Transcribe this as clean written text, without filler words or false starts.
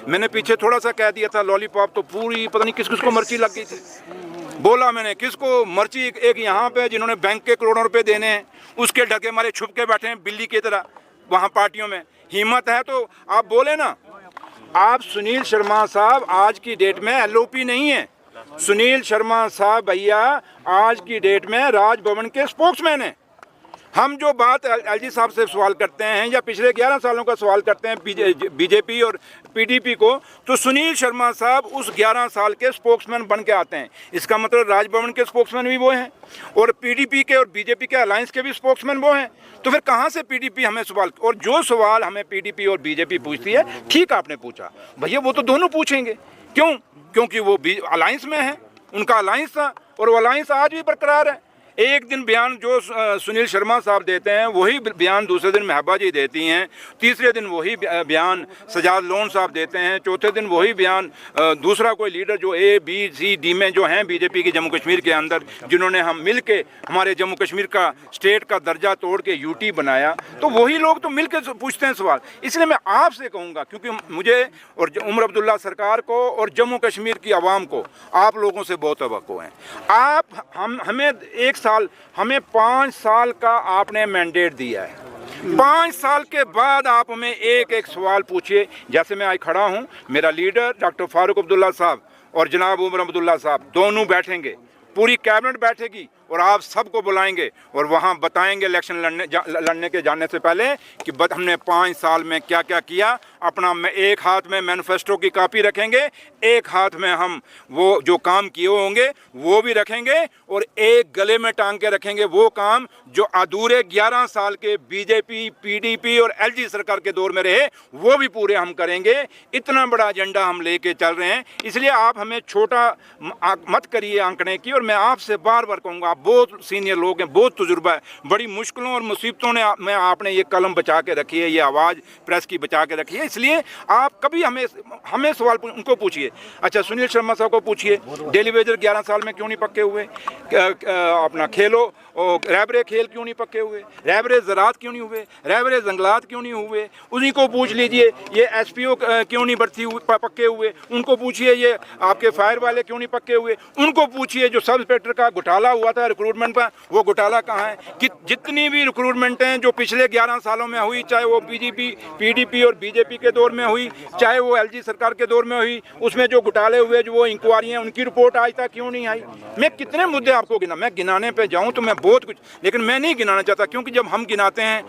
मैंने पीछे थोड़ा सा कह दिया था लॉलीपॉप, तो पूरी पता नहीं किस किस को मर्ची लग गई थी। बोला मैंने किसको मर्ची, एक यहाँ पे जिन्होंने बैंक के करोड़ों रुपए देने हैं उसके ढके मारे छुप के बैठे हैं बिल्ली की तरह वहाँ पार्टियों में। हिम्मत है तो आप बोले ना। आप सुनील शर्मा साहब आज की डेट में एलओपी नहीं है। सुनील शर्मा साहब भैया आज की डेट में राजभवन के स्पोक्समैन हैं। हम जो बात एलजी साहब से सवाल करते हैं या पिछले 11 सालों का सवाल करते हैं बीजेपी और पीडीपी को, तो सुनील शर्मा साहब उस 11 साल के स्पोक्समैन बन के आते हैं। इसका मतलब राजभवन के स्पोक्समैन भी वो हैं और पीडीपी के और बीजेपी के अलायंस के भी स्पोक्समैन वो हैं। तो फिर कहाँ से पीडीपी हमें सवाल, और जो सवाल हमें पीडीपी और बीजेपी पूछती है, ठीक आपने पूछा भैया, वो तो दोनों पूछेंगे। क्यों? क्योंकि वो अलायंस में है, उनका अलायंस था और वो अलायंस आज भी बरकरार है। एक दिन बयान जो सुनील शर्मा साहब देते हैं वही बयान दूसरे दिन महबा जी देती हैं, तीसरे दिन वही बयान सजाद लोन साहब देते हैं, चौथे दिन वही बयान दूसरा कोई लीडर जो ए बी सी डी में जो हैं बीजेपी की जम्मू कश्मीर के अंदर, जिन्होंने हम मिल के हमारे जम्मू कश्मीर का स्टेट का दर्जा तोड़ के यूटी बनाया, तो वही लोग तो मिल के पूछते हैं सवाल। इसलिए मैं आपसे कहूँगा, क्योंकि मुझे और उमर अब्दुल्ला सरकार को और जम्मू कश्मीर की आवाम को आप लोगों से बहुत तवक्को है। आप हमें हमें 5 साल का आपने मैंडेट दिया है। 5 साल के बाद आप हमें एक एक सवाल पूछिए। जैसे मैं आज खड़ा हूं, मेरा लीडर डॉक्टर फारूक अब्दुल्ला साहब और जनाब उमर अब्दुल्ला साहब दोनों बैठेंगे, पूरी कैबिनेट बैठेगी और आप सबको बुलाएंगे और वहाँ बताएंगे इलेक्शन लड़ने के जाने से पहले कि हमने 5 साल में क्या क्या किया। अपना एक हाथ में मैनिफेस्टो की कॉपी रखेंगे, एक हाथ में हम वो जो काम किए होंगे वो भी रखेंगे और एक गले में टांग के रखेंगे वो काम जो अधूरे 11 साल के बीजेपी पीडीपी और एलजी सरकार के दौर में रहे, वो भी पूरे हम करेंगे। इतना बड़ा एजेंडा हम लेके चल रहे हैं। इसलिए आप हमें छोटा मत करिए आंकड़े की। और मैं आपसे बार बार कहूँगा, बहुत सीनियर लोग हैं, बहुत तजुर्बा है, बड़ी मुश्किलों और मुसीबतों में आपने ये कलम बचा के रखी है, ये आवाज़ प्रेस की बचा के रखी है। इसलिए आप कभी हमें सवाल उनको पूछिए। अच्छा, सुनील शर्मा साहब को पूछिए डेली वेजर 11 साल में क्यों नहीं पक्के हुए, अपना खेलो और रहबरे खेल क्यों नहीं पक्के हुए, रहबरे ज़रात क्यों नहीं हुए, रहबरे जंगलात क्यों नहीं हुए, उन्हीं को पूछ लीजिए। ये एसपीओ क्यों नहीं भर्ती पक्के हुए, उनको पूछिए। ये आपके फायर वाले क्यों नहीं पक्के हुए, उनको पूछिए। जो सब इंस्पेक्टर का घोटाला हुआ था रिक्रूटमेंट का, वो घोटाला कहाँ है? कि जितनी भी रिक्रूटमेंट हैं जो पिछले 11 सालों में हुई, चाहे वो बीजेपी पीडीपी और बीजेपी के दौर में हुई, चाहे वो एलजी सरकार के दौर में हुई, उसमें जो घोटाले हुए, जो वो इंक्वारी हैं, उनकी रिपोर्ट आज तक क्यों नहीं आई? मैं कितने मुद्दे आपको मैं गिनाने पे जाऊं तो मैं बहुत कुछ, लेकिन मैं नहीं गिनाना चाहता, क्योंकि जब हम गिनाते हैं